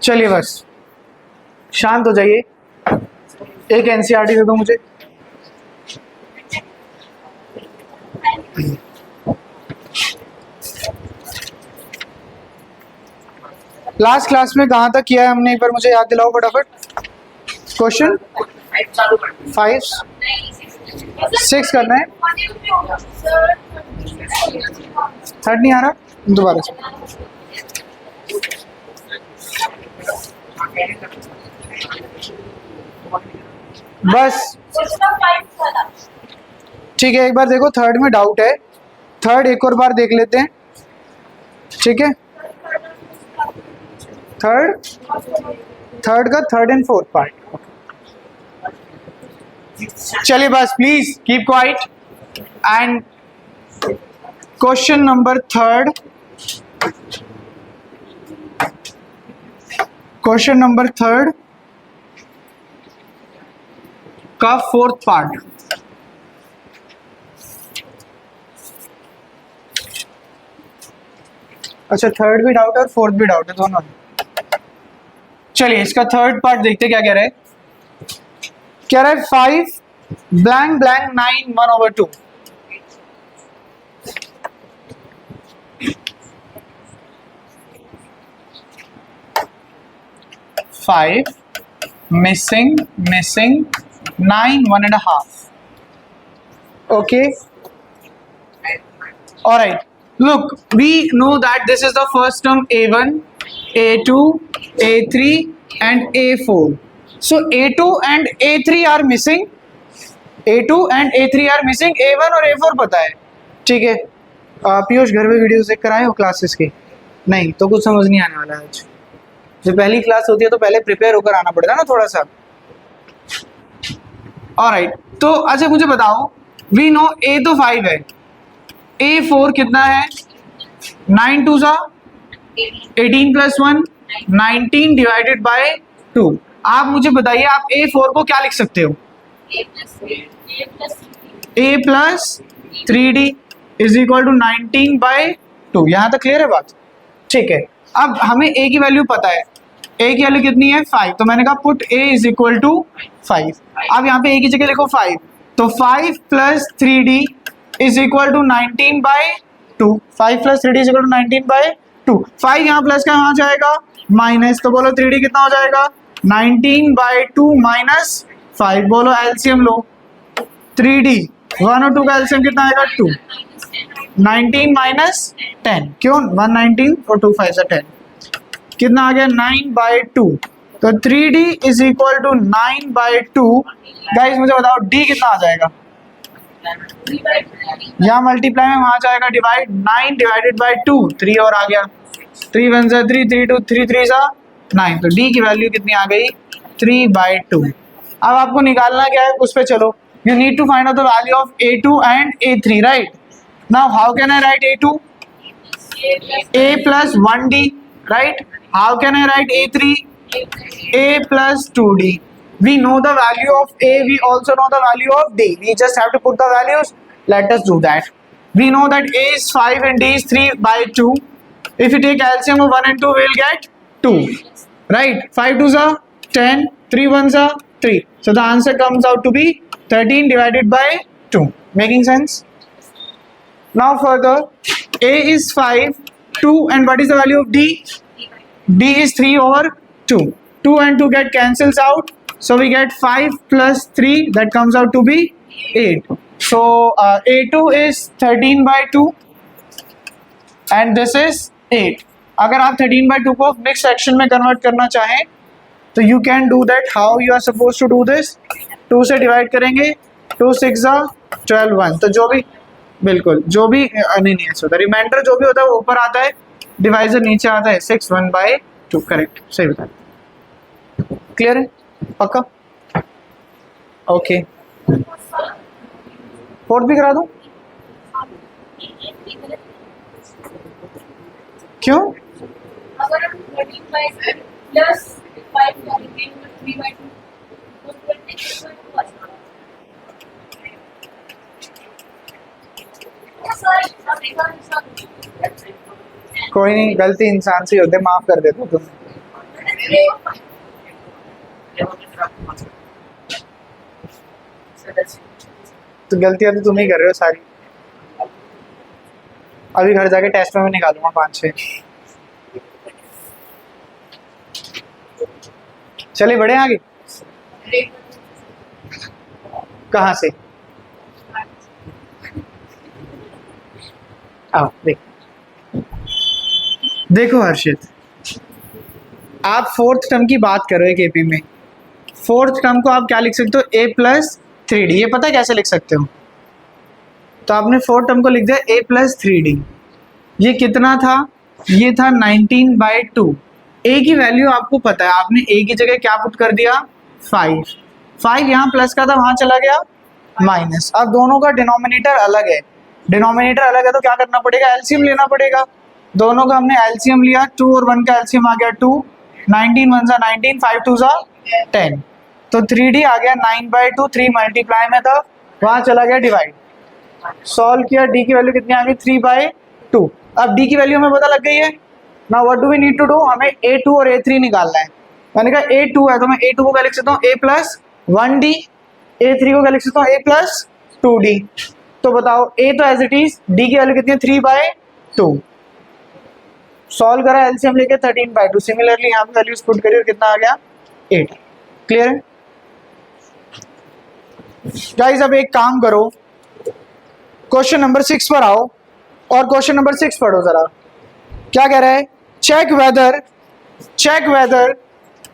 चलिए बस शांत हो जाइए, एक एनसीईआरटी दे दो मुझे। लास्ट क्लास में कहाँ तक किया है हमने, एक बार मुझे याद दिलाओ फटाफट। क्वेश्चन 5 6 करना है, थर्ड नहीं आ रहा, दोबारा से। बस ठीक है, एक बार देखो थर्ड में डाउट है, थर्ड एक और बार देख लेते हैं, ठीक है। थर्ड का थर्ड एंड फोर्थ पार्ट। चलिए बस please keep quiet and question number third, question number third का फोर्थ पार्ट। अच्छा थर्ड भी डाउट है और फोर्थ भी डाउट है दोनों। चलिए इसका थर्ड पार्ट देखते क्या कह रहा है। कह रहा है 5 blank blank 9 1/2। Five missing 9 1.5। okay, all right, look, we know that this is the first term a1, a2, a3 and a4. So a2 and a3 are missing, a2 and a3 are missing, a1 और a4 पता है, ठीक है। पीयूष घर में videos देख कर आए हो क्लासेस की? नहीं तो कुछ समझ नहीं आने वाला है आज। जो पहली क्लास होती है तो पहले प्रिपेयर होकर आना पड़ता है ना थोड़ा सा। ऑलराइट, तो अच्छा मुझे बताओ, वी नो a तो 5 है, a4 कितना है? 9 2 18 + 1 19 डिवाइडेड बाय 2। आप मुझे बताइए आप a4 को क्या लिख सकते हो? a + 3d is equal to 19/2। यहाँ तक क्लियर है बात? ठीक है, अब हमें a की वैल्यू पता है, a की वैल्यू कितनी है? 5। तो मैंने कहा put a is equal to 5। अब यहाँ पे a की जगह लिखो 5, तो 5 + 3d is equal to 19/2। 5 + 3d is equal to 19/2। 5 यहाँ प्लस का वहाँ जाएगा माइनस, तो बोलो 3d कितना हो जाएगा? 19/2 माइनस 5। बोलो एलसीएम लो, 3d 1 और 2 का एलसीएम कितना आएगा? 2। 19 माइनस 10, क्यों? 119 और 2 5 10, कितना आ गया? 9/2। तो 3d is equal to 9/2। Guys मुझे बताओ d कितना आ जाएगा? यहाँ मल्टीप्लाई में वहां जाएगा डिवाइड, 9 डिवाइडेड बाय 2, 3 और आ गया, 3 1 3 3 2 3 3 9। तो d की वैल्यू कितनी आ गई? 3/2। अब आपको निकालना क्या है उस पे चलो। You need to find out the value of a2 and a3, right? Now how can I write a2? a + 1d, right? How can I write a3? a + 2d. We know the value of a, we also know the value of d. We just have to put the values. Let us do that. We know that a is 5 and d is 3/2. If you take LCM of 1 and 2, we will get 2. Right? 5 2s are 10, 3 1s are 3. So the answer comes out to be 13 divided by 2. Making sense? Now further, a is 5, 2 and what is the value of d? d is 3 over 2. 2 and 2 get cancels out. So we get 5 + 3, that comes out to be 8. So a2 is 13/2 and this is 8. अगर आप 13/2 को mix fraction में convert करना चाहें तो you can do that. How you are supposed to do this? 2 से divide करेंगे, 2 6 12 1। तो जो भी बिल्कुल जो भी नहीं ऐसा होता, रिमाइंडर जो भी होता है वो ऊपर आता है, डिवाइजर नीचे आता है, 6 1/2। करेक्ट, सही बता। क्लियर है? पक्का? ओके, फोर्थ भी करा दूं? क्यों? कोई नहीं, गलती इंसान से होते, माफ कर देता तुम। तो गलतियां तो तुम ही कर रहे हो सारी। अभी घर जाके टेस्ट में मैं निकालूंगा 5-6। चलिए बढ़े आगे। कहाँ से? आओ देखो हर्षित, आप फोर्थ टर्म की बात कर रहे हो केपी में। फोर्थ टर्म को आप क्या लिख सकते हो? a+3d। ये पता है कैसे लिख सकते हो? तो आपने फोर्थ टर्म को लिख दिया a+3d। ये कितना था? ये था 19/2। a की वैल्यू आपको पता है, आपने a की जगह क्या पुट कर दिया? 5। 5 यहाँ प्लस का था, वहां चला गया माइनस। अब दोनों का डिनोमिनेटर अलग है, डिनोमिनेटर अलग है तो क्या करना पड़ेगा? एलसीएम लेना पड़ेगा। दोनों का हमने एलसीएम लिया, 2 और 1 का एलसीएम आ गया 2। 19 1 जा 19, 5 2 जा 10। तो 3d आ गया 9/2। 3 मल्टीप्लाई में था, वहां चला गया डिवाइड। सॉल्व किया, डी की वैल्यू कितनी आ गई? 3/2। अब डी की वैल्यू हमें पता लग गई है। Now what do we need to do? हमें a2 और a3 निकालना है। मैंने कहा a2 है तो मैं a2 को क्या लिख सकता हूँ? a+1d। a3 को क्या लिख सकता हूँ? a+2d। तो बताओ, a तो एज इट इज, d की वैल्यू कितनी है? 3/2। सॉल्व करा एलसीएम लेके 13/2। सिमिलरली यहाँ पे वैल्यूज पुट करी और कितना आ गया? 8। क्लियर है गाइस? अब एक काम करो, क्वेश्चन नंबर 6 पर आओ और क्वेश्चन नंबर 6 पढ़ो जरा। क्या कह रहा है? Check whether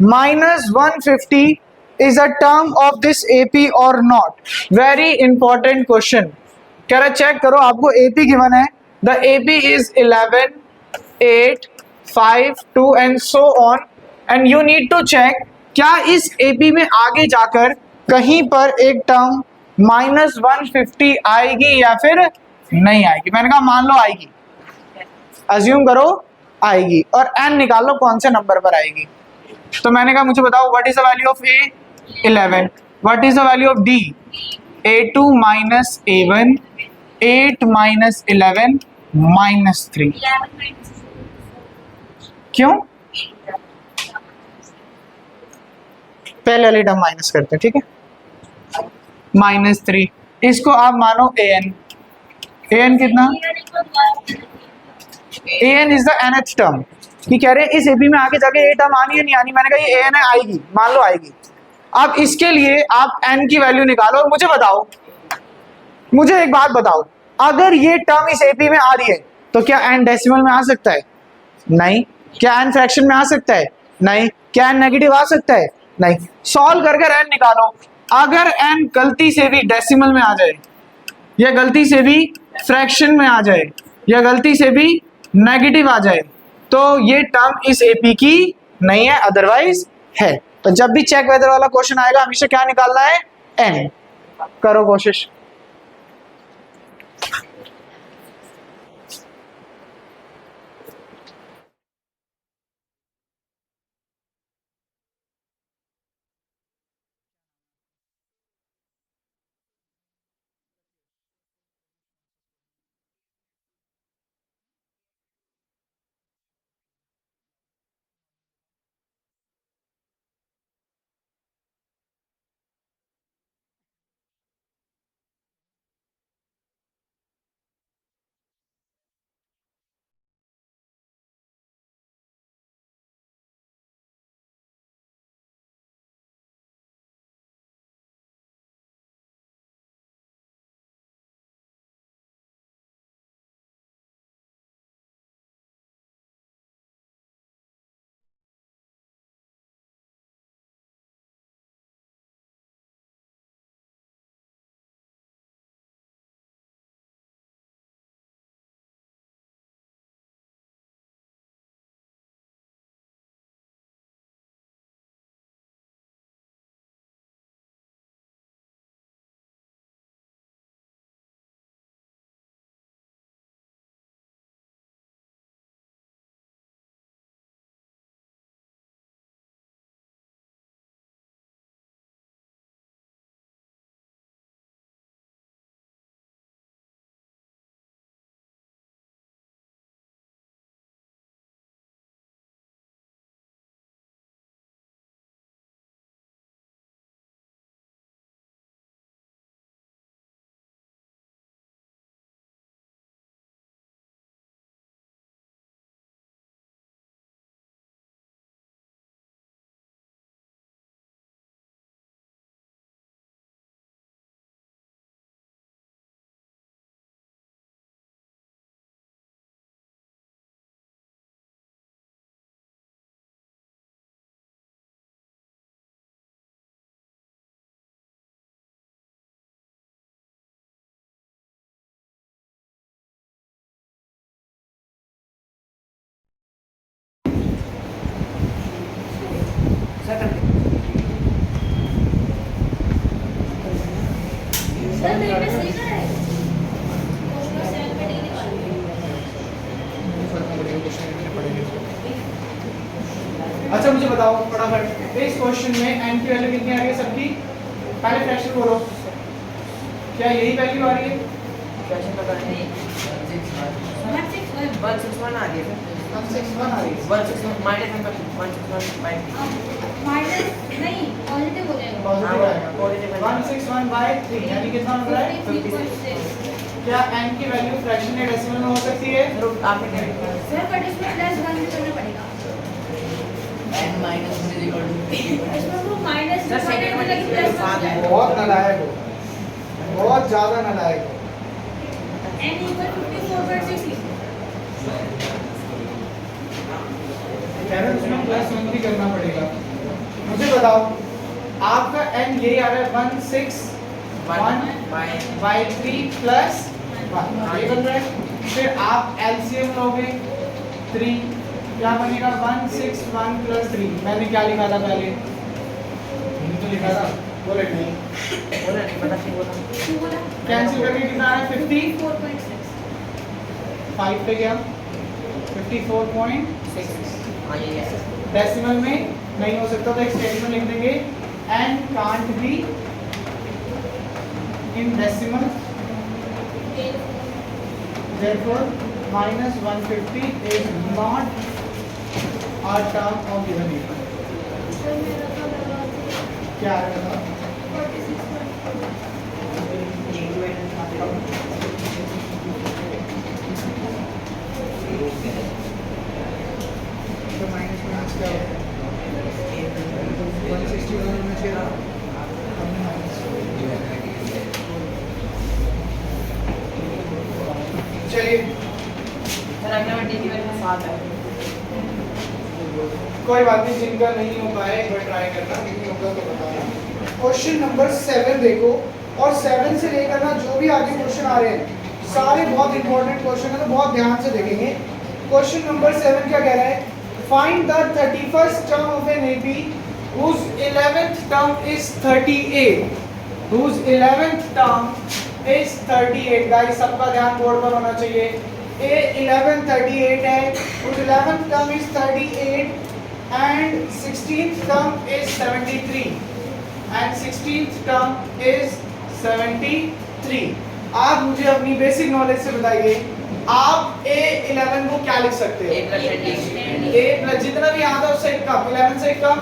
-150 is a term of this AP और नॉट। Very important question. कह रहा है चेक करो, आपको एपी गिवन है, the AP is 11 8 5 2 and so on, and you need to check क्या इस एपी में आगे जाकर कहीं पर एक टर्म -150 आएगी या फिर नहीं आएगी। मैंने कहा मान लो आएगी, अज्यूम करो आएगी, और n निकाल लो कौन से नंबर पर आएगी। तो मैंने कहा मुझे बताओ what is the value of a? 11। What is the value of d? a2 minus a1, 8 minus 11 -3। क्यों? पहले वाली टर्म माइनस करते हैं, ठीक है? -3। इसको आप मानो an। an कितना? an is the nth term. कि कह रहे हैं इस एपी में आगे जाके ये टर्म आनी है नहीं आनी। मैंने कहा ये an है, आएगी, मान लो आएगी। अब इसके लिए आप n की वैल्यू निकालो और मुझे बताओ, मुझे एक बात बताओ, अगर ये टर्म इस एपी में आ रही है तो क्या n डेसिमल में आ सकता है? नहीं। क्या n फ्रैक्शन में आ सकता है? नहीं। क्या n नेगेटिव आ सकता है? नहीं। सॉल्व कर n निकालो। अगर n गलती से भी डेसिमल में आ जाए, या गलती से भी फ्रैक्शन में आ जाए, या गलती से भी नेगेटिव आ जाए, तो ये टर्म इस एपी की नहीं है, अदरवाइज है। तो जब भी चेक वेदर वाला क्वेश्चन आएगा हमेशा क्या निकालना है? n। करो कोशिश। दूसरा कर दे। सर मैंने सही करा है उसका सेल पे नहीं निकाली अच्छा मुझे बताओ फटाफट इस क्वेश्चन में n की वैल्यू कितनी आ रही है सबकी? पहले फ्रैक्शन बोलो, क्या यही वैल्यू आ रही है? फ्रैक्शन का करना है 161 आ गया सर। 161 आ रही है। 161 माइनस 161 बाय माइनस नहीं पॉजिटिव हो जाएगा पॉजिटिव आएगा। पॉजिटिव 161 बाय 3 यानी कितना बन रहा है? 53.6 क्या n की वैल्यू फ्रैक्शन या डेसिमल में हो सकती है? सर आपने क्या लिखा है? सर बट इसमें प्लस 1 भी करना पड़ेगा n minus 1 is equal to इसमें वो माइनस सर, second में लगी value प्लस 1 है। बहुत नालायक हो, बहुत ज्यादा नालायक हो। n इक्वल 54.6 लिखो कह रहे हैं उसमें प्लस 1 भी करना पड़ेगा। मुझे बताओ आपका n यही आ रहा है 161 बाय 3 प्लस 1 ये बन रहा है। फिर आप एलसीएम लोगे 3 क्या बनेगा? 161 प्लस 3 मैंने क्या लिखा था पहले? यही तो लिखा था, बोले नहीं बोला नहीं पता क्यों बोला। क्यों बोला कैंसिल करके कितना आया? 50 54.6 5 पे गया 54.6 हां ये है डेसिमल में नहीं हो सकता तो एक स्टेटमेंट लिख देंगे n can't be in decimal therefore minus 150 is not a term of given equal। Sir मेरा तो लगा क्या आ रहा था? 46.6 तो माइनस माइनस क्या होता है? 161 होना चाहिए था, हमने माइनस चलिए सर अगला में डी की वैल्यू 7 है। कोई बात नहीं, जिनका नहीं हो पाए एक बार ट्राई करना, नहीं होगा तो बताना। क्वेश्चन नंबर 7 देखो, और 7 से लेकर ना जो भी आगे क्वेश्चन आ रहे हैं सारे बहुत इंपॉर्टेंट क्वेश्चन है, तो बहुत ध्यान से देखेंगे। क्वेश्चन नंबर 7 क्या कह रहा है? Find the 31st term of an AP whose 11th term is 38 whose 11th term is 38 guys सबका ध्यान बोर्ड पर होना चाहिए। ए 11 38 है, whose 11th term is 38 and 16th term is 73 and 16th term is 73। आप मुझे अपनी बेसिक नॉलेज से बताइए आप A11 को क्या लिख सकते a हो? plus 10d A प्लस जितना भी आता है उससे एक कम 11 से एक कम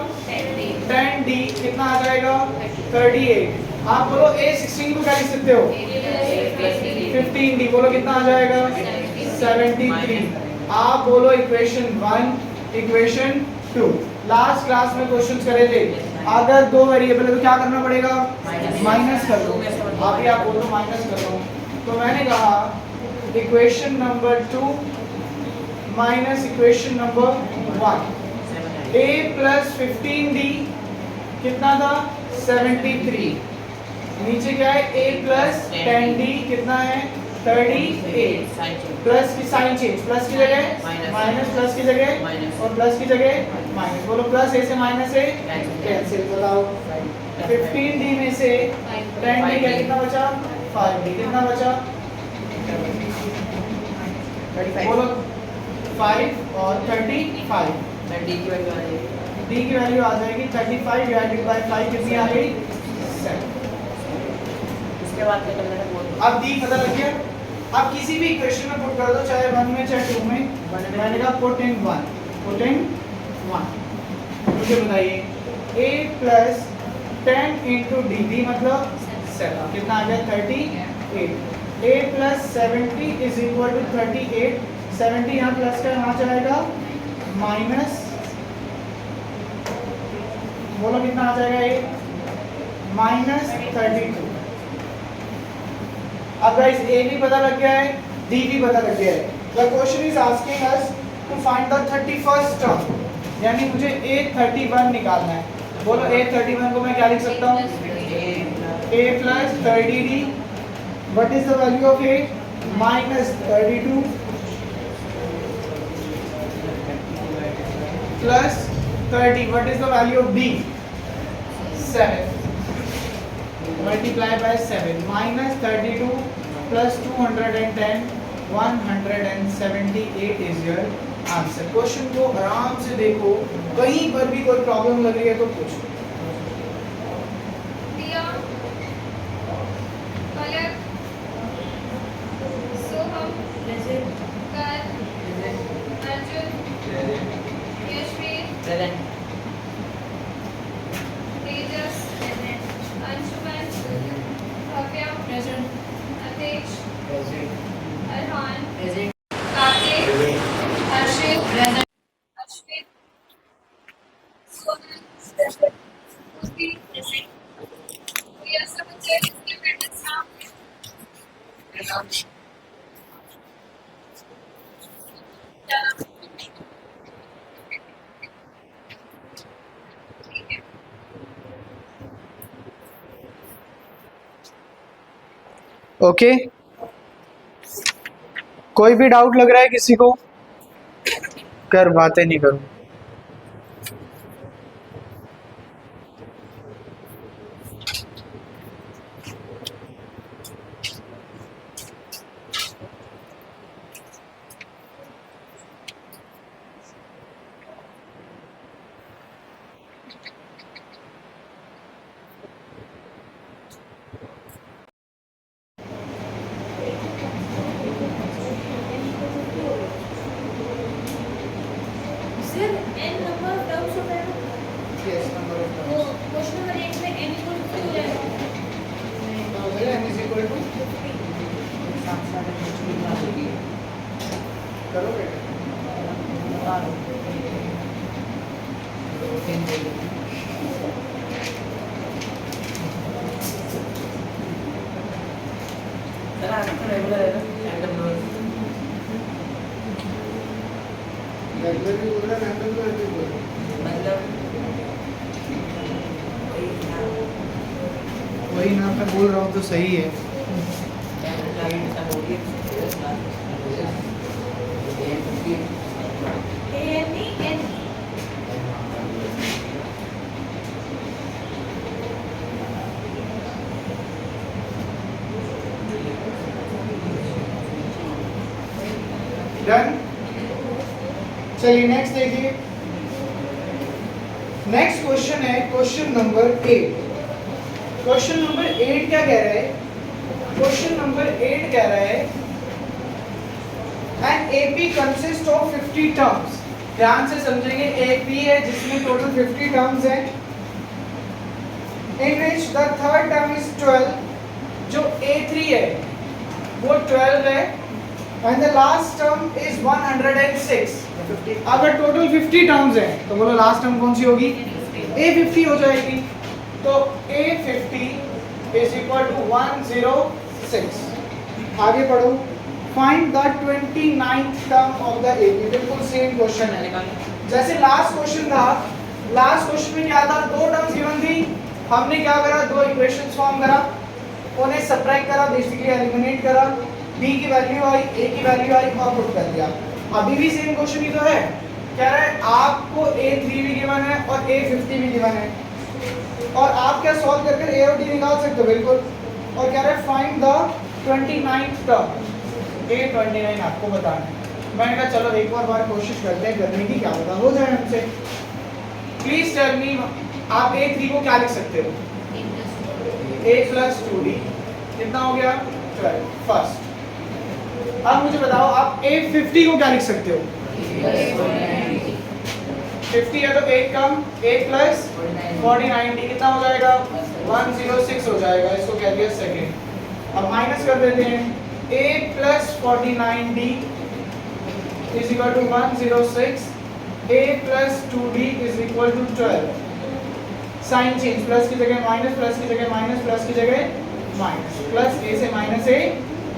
10d कितना आ जाएगा? 38। आप बोलो A16 को क्या लिख सकते हो? 15d बोलो कितना आ जाएगा? 73। आप बोलो इक्वेशन 1 इक्वेशन 2। लास्ट क्लास में क्वेश्चंस करे थे, अगर दो वेरिएबल है तो क्या करना पड़ेगा? माइनस कर दो। अभी आप बोलो माइनस कर दो, तो मैंने कहा equation number 2 minus equation number 1। a plus 15d कितना था? 73। नीचे क्या है? a प्लस 10d कितना है? 38। प्लस की साइन चेंज, प्लस की जगह माइनस, प्लस की जगह और प्लस की जगह माइनस। बोलो प्लस a से माइनस a कैंसिल। बताओ 15d में से 10d क्या कितना बचा? 5d कितना बचा? बोलो 5 और 35। सर डी की वैल्यू आ जाएगी d की वैल्यू आ जाएगी 35 डिवाइडेड बाय 5 कितनी आ गई? 7। उसके बाद क्या करना है वो अब d पता लग गया। अब किसी भी इक्वेशन में पुट कर दो, चाहे 1 में चाहे 2 में। मैंने कहा पुट इन 1, पुट इन 1। मुझे बताइए a plus 10 into D D मतलब 7 कितना आ गया? 38। a plus 70 is equal to 38। 70 यहाँ प्लस का यहाँ जाएगा माइनस, बोलो कितना आ जाएगा? a minus 32। अब गाइस a भी पता लग गया है, d भी पता लग गया है। The question is asking us to find the 31st term, यानी मुझे a31 निकालना है। बोलो a31 को मैं क्या लिख सकता हूँ? a plus 30d। What is the value of a? Minus 32 plus 30. What is the value of D? 7. Multiply by 7. Minus 32 plus 210. 178 is your answer. Question को आराम से देखो, कहीं पर भी कोई प्रॉब्लम लग रही है तो पूछो। दिया पलक सोहम कर अर्जुन यशवीर तेजस अंशुमन भव्या अतेश अरहान कार्तिक हर्षित अश्वित सोनल श्रुति प्रिया सबसे इंडिपेंडेंस नाम ओके, कोई भी डाउट लग रहा है किसी को? कर बातें नहीं करो। Sir n number of terms होता है ना, यस, नंबर ऑफ वो क्वेश्चन नंबर 8 में n इक्वल टू हो जाएगा। n इज इक्वल टू करो बेटा। रेगुलर भी बोल रहा है, रैंडम भी बोल रहा है। वही ना मैं बोल रहा हूँ तो सही है। n नहीं n डन। चलिए नेक्स्ट देखिए। नेक्स्ट क्वेश्चन है क्वेश्चन नंबर 8। क्वेश्चन नंबर 8 क्या कह रहा है? क्वेश्चन नंबर 8 कह रहा है an AP consist of 50 terms. ध्यान से समझेंगे, एपी है जिसमें टोटल 50 टर्म्स हैं, in which the third term is 12। जो A3 है वो 12 है and the last term is 106। अगर टोटल 50 टर्म्स हैं तो बोलो लास्ट टर्म कौन सी होगी? A50 हो जाएगी। तो A50 इज इक्वल टू 106। आगे पढ़ो। Find the 29th term of the AP। बिल्कुल सेम क्वेश्चन है जैसे लास्ट क्वेश्चन था। लास्ट क्वेश्चन में क्या था? दो टर्म्स गिवन थी, हमने क्या करा? दो इक्वेशंस फॉर्म करा, उन्हें सबट्रैक्ट करा, बेसिकली एलिमिनेट करा, b की वैल्यू आई, a की वैल्यू आई और पुट कर दिया। अभी भी सेम क्वेश्चन ही तो है, कह रहा है आपको A3 भी गिवन है और A50 भी गिवन है और आप क्या सॉल्व करके A और D निकाल सकते हो बिल्कुल। और कह रहा है find the 29th term. A29 आपको बताना है। मैंने कहा चलो एक और बार कोशिश करते हैं करने की, क्या पता हो जाए हमसे। प्लीज टेल मी, आप A3 को क्या लिख सकते हो? A plus 2D कितना हो गया? 12 फर्स्ट। अब मुझे बताओ आप A50 को क्या लिख सकते हो? 50 है तो 8 कम, 8 प्लस 49 D कितना हो जाएगा? 106 हो जाएगा। इसको कह दिया सेकेंड। अब माइनस कर देते हैं। 8 plus 49D is equal to 106। A plus 2D is equal to 12। Sign change, plus की जगह माइनस, प्लस की जगह माइनस, प्लस की जगह माइनस, प्लस A से माइनस A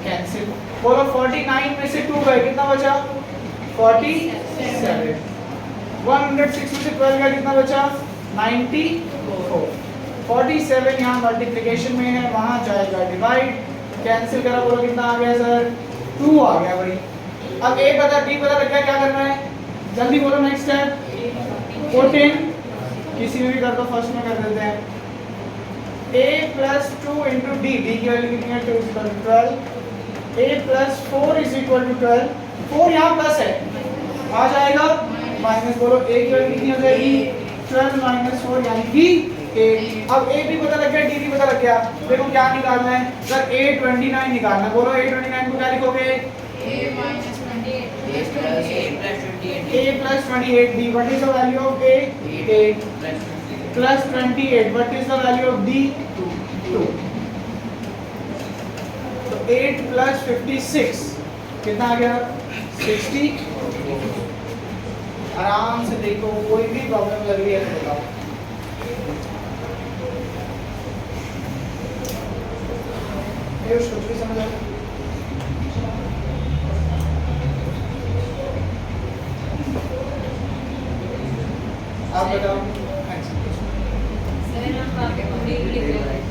कैंसिल। बोलो 49 में से 2 गए, कितना बचा? 47। 106 में से 12 गया, कितना बचा? 94। 47 यहाँ मल्टीप्लिकेशन में है, वहाँ जाएगा डिवाइड, कैंसिल करा, बोलो कितना आ गया सर? 2 आ गया भाई। अब A पता B पता लग गया, क्या करना है? जल्दी बोलो नेक्स्ट स्टेप। पुट इन, किसी में भी कर दो, फर्स्ट में कर देते हैं a plus 2 into d, d की वैल्यू कितनी है 2 is equal to 12, a plus 4 is equal to 12, 4 यहाँ प्लस है आ जाएगा, माइनस बोलो a की वैल्यू कितनी हो जाएगी 12 minus 4 यानी कि 8। अब a भी पता लग गया, d भी पता लग गया, देखो क्या निकालना है सर, a29 निकालना है, बोलो a29 को क्या लिखोगे A minus 28. A plus 28. a plus 28, d, what is the value of a 8 plus 28, what is the value of d 2, तो 8 plus 56 कितना आ गया 60। आराम से देखो, कोई भी प्रॉब्लम लग रही है तो बताओ। ये कुछ भी समझ आ रहा है? आप बताओ। सर हम वहाँ पे पूरी लिख रहे हैं।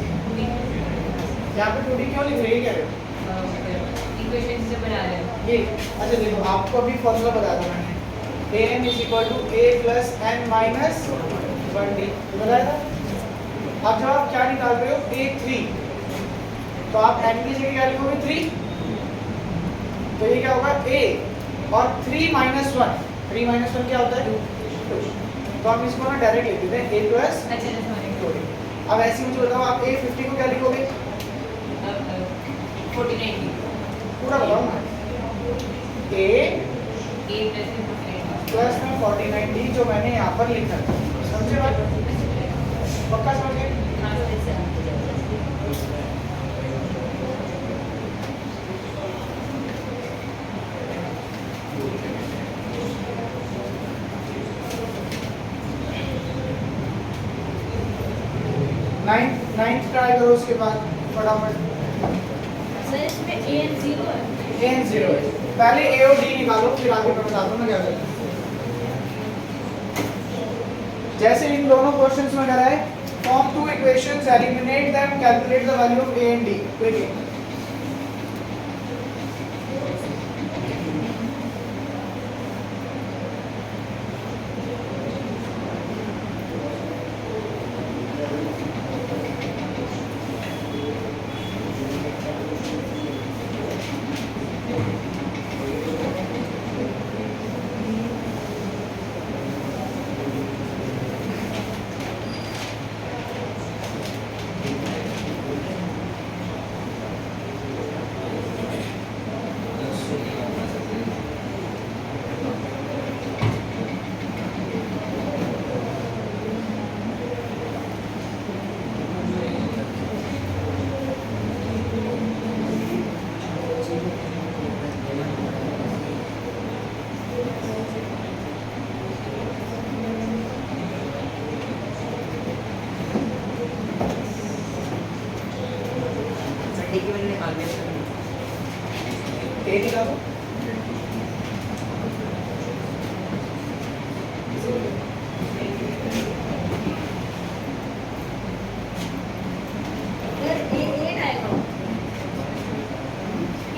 यहाँ पे 2D क्यों लिख रही है, कह रहे हो? इक्वेशन से बना रहे हैं। ये अच्छा देखो, आपको अभी फॉर्मूला बता दो मैंने, an is equal to a plus n minus 1d, बताया था। अब जब आप क्या निकाल रहे हो a3, तो आप n की जगह क्या लिखोगे 3, तो ये क्या होगा a और 3 minus 1, 3 minus 1 क्या होता है 2, तो हम इसको ना डायरेक्ट लिख देते हैं a plus अच्छा सॉरी 2d। अब ऐसे मुझे बताओ, आप a50 को क्या लिखोगे, 49 पूरा बताओ ना, a A plus 49 प्लस में 49d जो मैंने यहाँ पर लिखा है, समझे बात, पक्का समझ गए। हाँ सर 9th ट्राई करो, उसके बाद फटाफट सर इसमें A and 0 है। a n 0 है, पहले a और d निकालो, फिर आगे मैं बताता हूँ ना क्या करना है। जैसे इन दोनों क्वेश्चंस में करा है, form two equations, eliminate them, calculate the value of a and d, quickly. a निकालो, सर A 8 आएगा।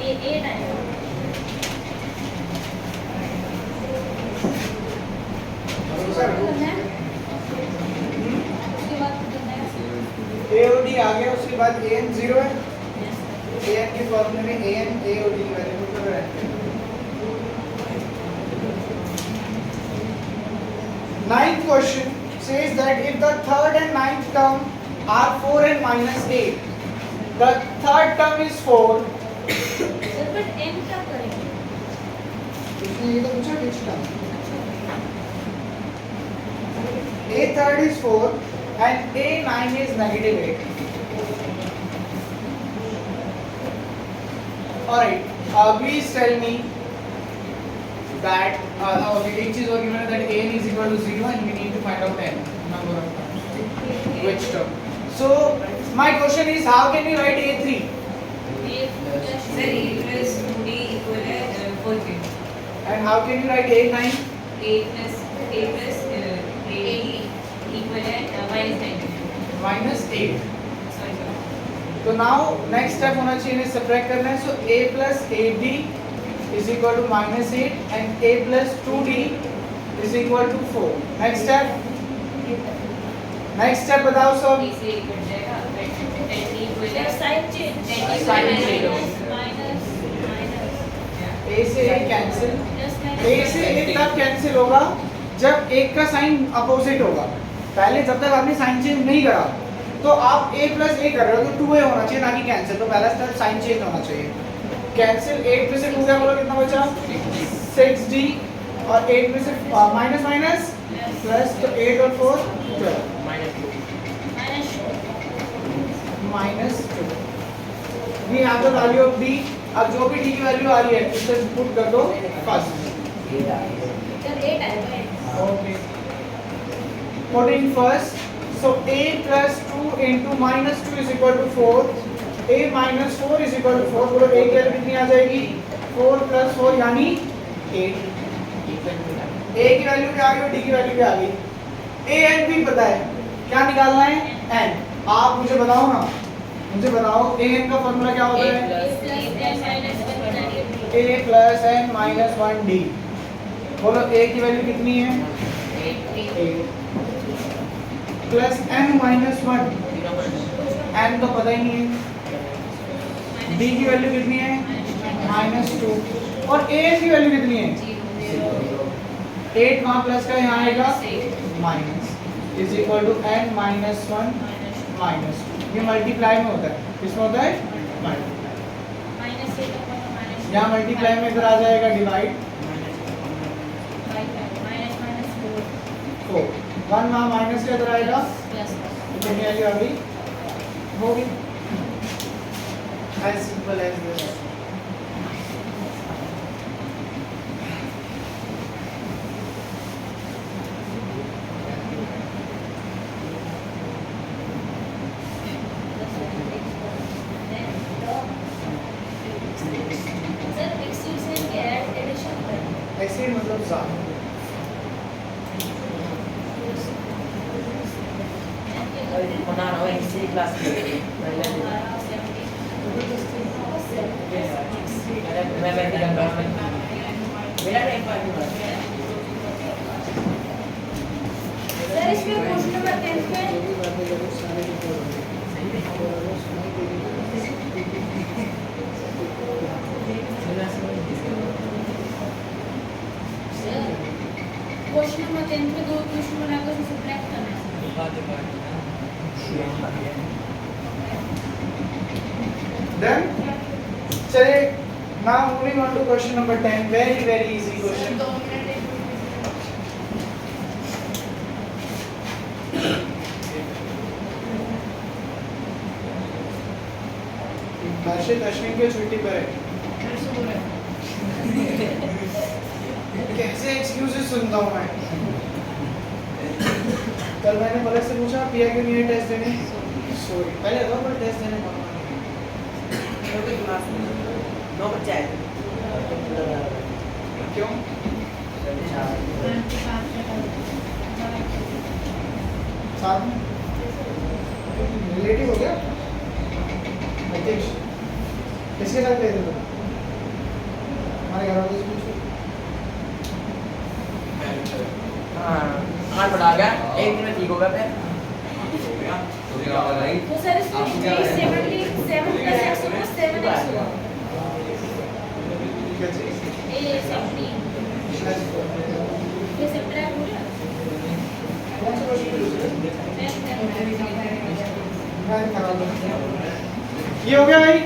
A 8 आएगा। सर करना है। उसके बाद करना है। a और d आ गया, उसके बाद a n 0 है, a n के फॉर्मूले में a n a और d की वैल्यू पुट कर रहे हैं। 9th question says that if the third and 9th term are 4 and minus 8, the third term is 4, sir but M क्या करेंगे? इसने ये तो पूछा which term, a third is 4 and a 9 is negative 8. Alright, please tell me that okay, each is given that n is equal to 0 and we need to find out n number of terms, which term. So my question is, how can we write a3? A plus Sir, A plus 2D equal है 4K. And how can you write a9? A plus AD equal है minus 9. Minus 8. Sorry, sir. तो now next step होना चाहिए, इन्हें subtract करना है, so a plus ad is equal to minus 8 and a plus 2d is equal to 4। Next step बताओ सब। इसे कट जाएगा 10 इक्वल है साइन चेंज ए से ए कैंसिल, ए से ए तब कैंसिल होगा जब एक का साइन अपोजिट होगा। पहले जब तक आपने साइन चेंज नहीं करा तो आप a प्लस ए कर रहे हो तो 2a होना चाहिए ना कि कैंसिल। तो पहला स्टेप साइन चेंज होना चाहिए। कैंसिल 8 में से 2 क्या बोलो कितना बचा 6d और 8 में से माइनस माइनस प्लस तो 8 और 4 12 minus 2। We have the value of d। अब जो भी d की वैल्यू आ रही है उसे पुट कर दो first. Okay putting first, so a plus 2 into minus 2 is equal to 4, a minus 4 is equal to 4। बोलो a की वैल्यू कितनी आ जाएगी 4 plus 4 यानी 8। a की वैल्यू क्या आ गई और d की वैल्यू क्या आ गई। a n भी पता है, क्या निकालना है n। आप मुझे बताओ ना, मुझे बताओ a n का फॉर्मूला क्या होता है a plus n minus 1d। बोलो a की वैल्यू कितनी है 8 प्लस n माइनस 1, n तो पता ही नहीं है। d की वैल्यू कितनी है -2 और a की वैल्यू कितनी है 8। वहाँ प्लस का यहाँ आएगा minus is equal to n minus 1 minus 2। ये मल्टीप्लाई में होता है, किसमें होता है मल्टीप्लाई। यहाँ मल्टीप्लाई में इधर आ जाएगा डिवाइड 4। 1 वहाँ माइनस के इधर आएगा कितनी वैल्यू आ गई वो भी as simple as this। Exceed मतलब ज़्यादा। बना रहा हूँ इसी क्लास में मैं मेरा टाइम पर सर इसमें क्वेश्चन नंबर 10 पे क्वेश्चन नंबर 10 पे दो क्वेश्चन बनाकर उसे सब्ट्रैक्ट करना है। Then चलिए now moving on to question number 10, very easy question। हर्षित अश्विन की छुट्टी पर है। कैसे एक्सक्यूजेस सुनता हूँ मैं। कल मैंने पलक से पूछा पिया क्यों नहीं है टेस्ट देने, सॉरी पहले तो पर टेस्ट देने दो बच्चे आए क्यों साथ में रिलेटिव हो गया अध्यक्ष किसके साथ गए थे तुम हमारे घर वालों से पूछो। हाँ बढ़ा गया एक दिन में ठीक होगा फिर तो सर इसमें 77 प्लस x होगा 7x होगा ठीक है जी ए 17 ये सब्ट्रैक्ट हो गया। कौन सा क्वेश्चन ये हो गया भाई।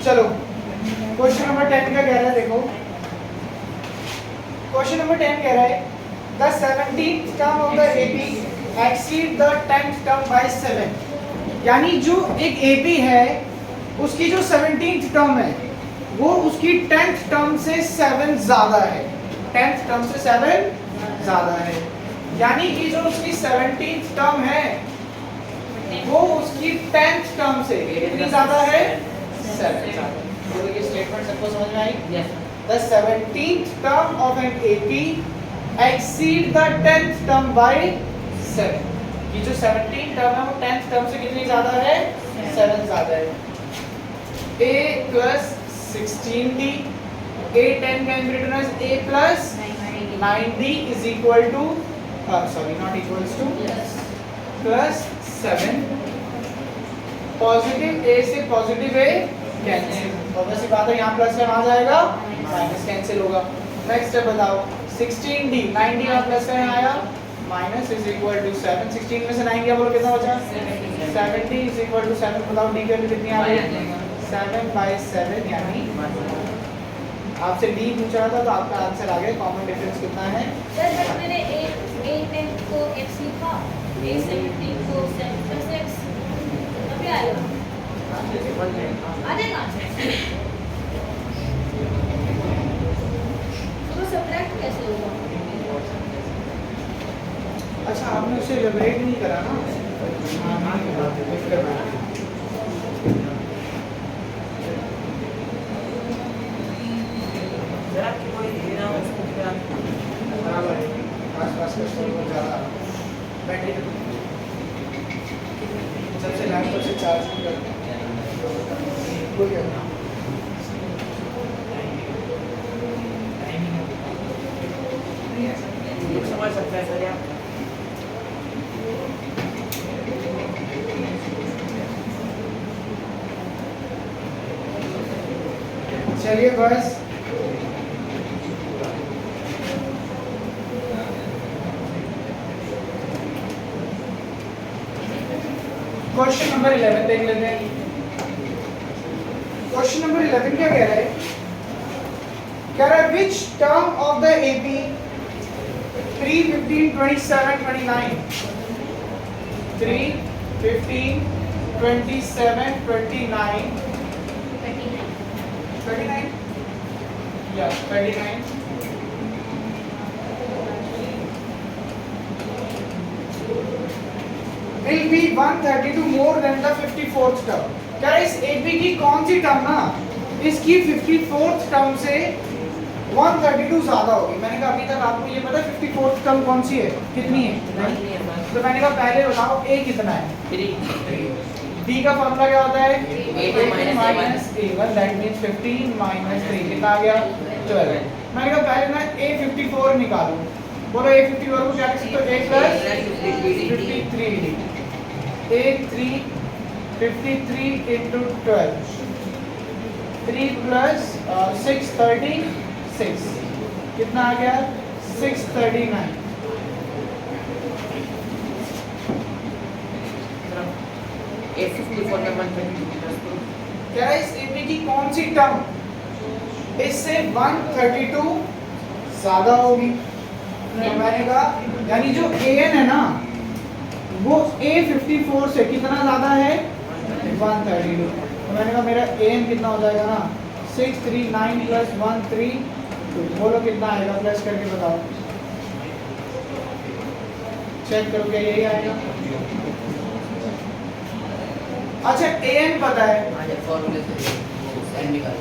चलो क्वेश्चन नंबर 10 का कह रहा है, देखो क्वेश्चन नंबर 10 कह रहा है the 17th term of the AP exceed the 10th term by 7। यानी जो एक एपी है उसकी जो 17th टर्म है वो उसकी 10th टर्म से 7 ज्यादा है, 10th टर्म से 7 ज्यादा है। यानी कि जो उसकी 17th टर्म है वो उसकी 10th टर्म से कितनी ज्यादा है 7 ज्यादा। तो ये स्टेटमेंट सबको समझ में आई। Yes The 17th term of an AP exceed the 10th term by 7। ये जो 17th term है वो 10th term से कितनी ज्यादा है 7 ज्यादा है। A plus 16D, A10 can be written as A plus 9d is equal to sorry not equals to plus 7 positive a से पॉजिटिव a कैंसिल तो वैसे बात है यहाँ प्लस यहाँ जाएगा माइनस कैंसिल होगा नेक्स्ट स्टेप बताओ 16d 9d का प्लस का यहाँ आया माइनस इज इक्वल टू 7 16 में से 9 गया बोलो कितना बचा 70 इज इक्वल टू 7 बताओ d की वैल्यू कितनी आ गई 7/7 यानी आपसे d पूछा था तो आपका आंसर आ गया कॉमन डिफरेंस कितना है सर बट मैंने a10 को x लिखा a17 को 7 प्लस x तभी आएगा आ जाएगा तो सब्ट्रैक्ट कैसे होगा अच्छा आपने उसे लिबरेट नहीं करा ना हाँ नहीं करा लिख कर बैठ बराबर है आसपास का स्टोर में ज़्यादा बैटरी सबसे लैपटॉप से चार्ज नहीं करते कोई क्या समझ सकता है सर आप चलिए बस क्वेश्चन नंबर 11 देख लेते हैं क्वेश्चन नंबर 11 क्या कह रहा है which term of the AP 3 15 27 29 3 15 27 29 39 yeah 39 will be 132 more than the 54th term क्या है इस AP की कौन सी टर्म ना इसकी 54th टर्म से 132 ज्यादा होगी मैंने कहा अभी तक आपको ये पता है 54th टर्म कौन सी है कितनी है तो मैंने कहा पहले बताओ A कितना है 3 D का फॉर्मूला क्या होता है A2 minus A1 that means 15 minus 3 कितना आ गया 12 मैंने कहा पहले ना A54 निकालो बोलो A54 को क्या लिख सकते हो A plus 53D A3 53 into 12 3 plus 636 कितना आ गया 639 A54 में 132 क्या है इस AP की कौन सी टर्म इससे 132 ज्यादा होगी तो मैंने कहा यानी जो AN है ना वो A54 से कितना ज्यादा है 132 तो मैंने कहा मेरा AN कितना हो जाएगा ना 639 plus 132 बोलो कितना आएगा प्लस करके बताओ चेक करो क्या यही आएगा अच्छा AN पता है आज फॉर्मूले से n निकाल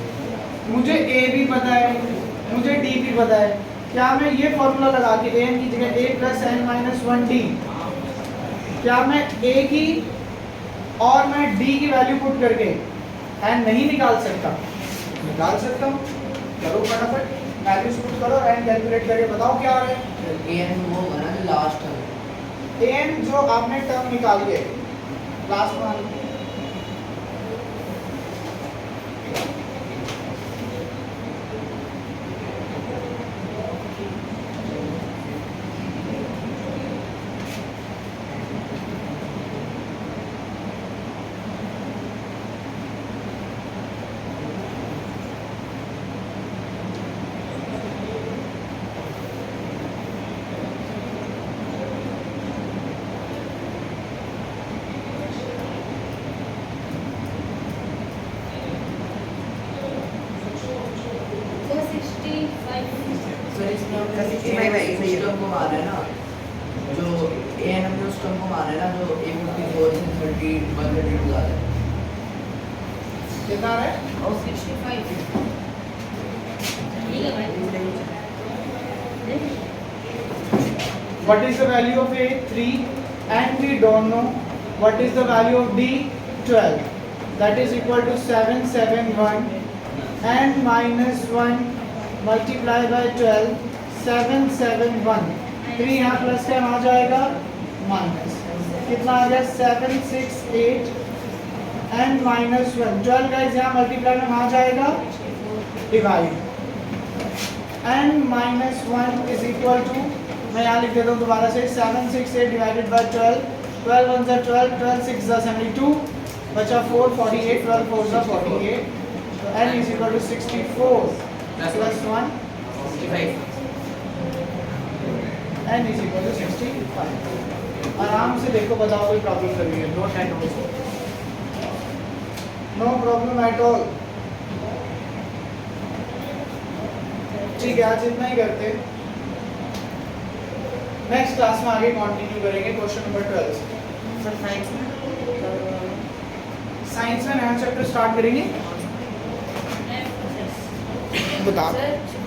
मुझे A भी पता है मुझे D भी पता है क्या मैं ये फॉर्मूला लगा के AN की जगह A plus n minus 1D क्या मैं A की और मैं D की वैल्यू पुट करके n नहीं निकाल सकता हूँ करो फटाफट वैल्यूज पुट करो n कैलकुलेट करके बताओ क्या आ रहा है an वो होगा ना जो लास्ट है AN जो आपने टर्म निकाली है लास्ट वन सर इसमें हम सिस्टम को मार रहे हैं ना जो an हमने उस टर्म को मार रहे हैं ना जो A54 से 30 132 ज्यादा है कितना आ रहा है और 65 ठीक है भाई what is the value of A 3 and we don't know what is the value of D 12 that is equal to 771 and minus 1 multiply by 12 771 3 यहाँ प्लस का आ जाएगा माइनस कितना आ गया 768 एंड माइनस 1 12 गाइस यहाँ मल्टीप्लाई में आ जाएगा divide and minus 1 is equal to मैं यहाँ लिख देता हूँ दोबारा से 768 डिवाइडेड बाय 12 12 1 जा 12 12 6 जा 72 बचा 4 48 12 4 जा 48 तो n is equal to 64 plus 1 65 n is equal to 65 आराम से देखो बताओ कोई प्रॉब्लम कर रही है no time no problem at all ठीक है आज इतना ही करते नेक्स्ट क्लास में आगे कंटिन्यू करेंगे क्वेश्चन नंबर 12 सर साइंस में साइंस में नया चैप्टर स्टार्ट करेंगे बता सर